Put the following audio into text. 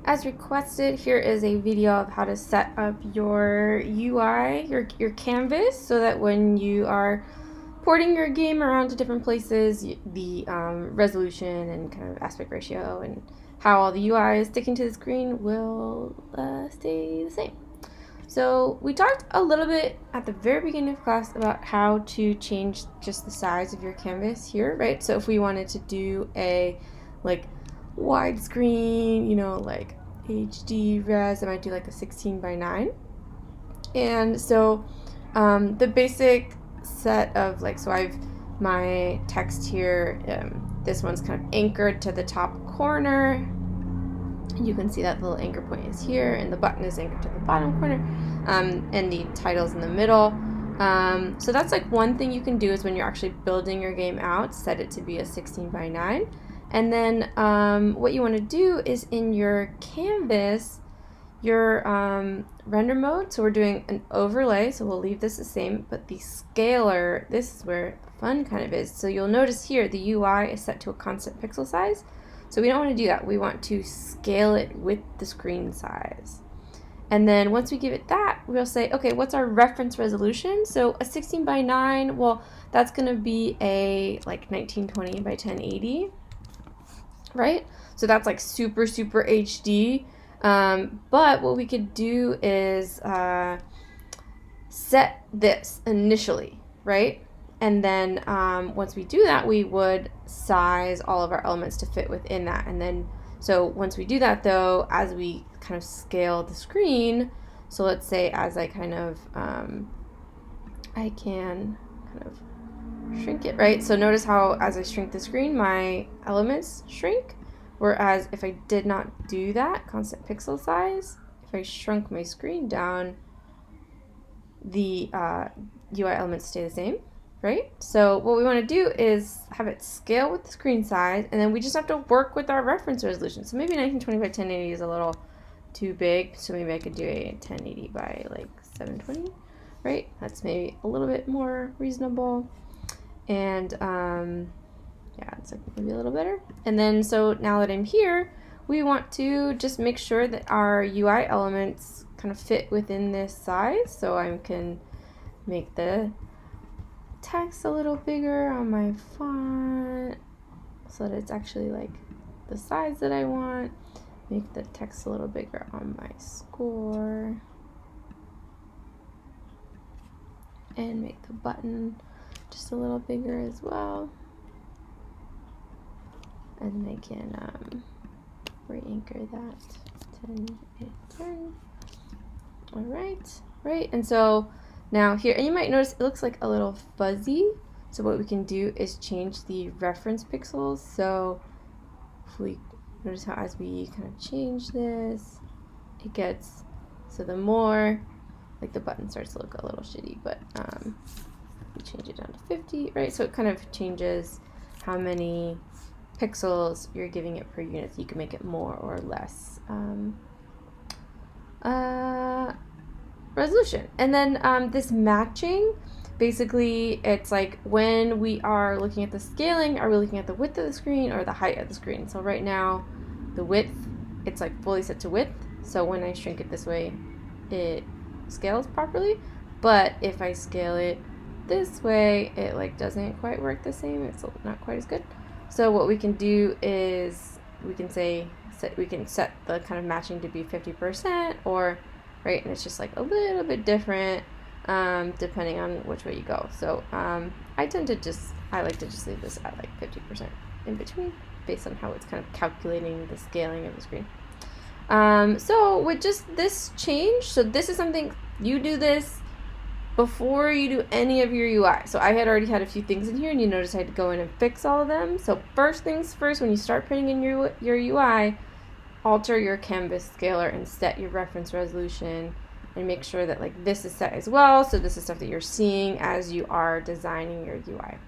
As requested, here is a video of how to set up your UI, your canvas, so that when you are porting your game around to different places, the resolution and kind of aspect ratio and how all the UI is sticking to the screen will stay the same. So we talked a little bit at the very beginning of class about how to change just the size of your canvas here, right? So if we wanted to do a like widescreen, like HD res, I might do like a 16 by 9. And so the basic set of so I've my text here, this one's kind of anchored to the top corner. You can see that the little anchor point is here, and the button is anchored to the bottom corner, and the title's in the middle. So that's one thing you can do is when you're actually building your game out, set it to be a 16 by 9. And then what you want to do is in your canvas, your render mode, so we're doing an overlay, so we'll leave this the same, but the scaler, this is where the fun kind of is. So you'll notice here the UI is set to a constant pixel size. So we don't want to do that. We want to scale it with the screen size. And then once we give it that, we'll say, okay, what's our reference resolution? So a 16 by 9, well, that's going to be a 1920 by 1080, right? So that's super, super HD. But what we could do is set this initially, right? And then once we do that, we would size all of our elements to fit within that. And then, so once we do that though, as we kind of scale the screen, so let's say as I kind of, I can kind of shrink it, right? So notice how as I shrink the screen, my elements shrink. Whereas if I did not do that, constant pixel size, if I shrunk my screen down, the UI elements stay the same, right? So what we want to do is have it scale with the screen size, and then we just have to work with our reference resolution. So maybe 1920 by 1080 is a little too big, so maybe I could do a 1080 by 720, right? That's maybe a little bit more reasonable. And yeah, it's maybe a little better. And then so now that I'm here, we want to just make sure that our UI elements kind of fit within this size. So I can make the text a little bigger on my font so that it's actually the size that I want. Make the text a little bigger on my score. And make the button just a little bigger as well. And then I can re-anchor that 10, 8, 10. All right. And so now here, and you might notice it looks a little fuzzy. So what we can do is change the reference pixels. So if we notice how as we kind of change this, it gets, so the more, the button starts to look a little shitty, but we change it down to 50, right? So it kind of changes how many pixels you're giving it per unit, so you can make it more or less resolution. And then this matching, basically it's when we are looking at the scaling, are we looking at the width of the screen or the height of the screen? So right now the width, it's fully set to width, so when I shrink it this way it scales properly, but if I scale it this way it doesn't quite work the same, it's not quite as good. So what we can do is we can set the kind of matching to be 50%, or right, and it's just a little bit different depending on which way you go. So I like to just leave this at 50% in between, based on how it's kind of calculating the scaling of the screen. So with just this change, so this is something you do this before you do any of your UI. So I had already had a few things in here, and you notice I had to go in and fix all of them. So first things first, when you start putting in your UI, alter your canvas scaler and set your reference resolution, and make sure that this is set as well. So this is stuff that you're seeing as you are designing your UI.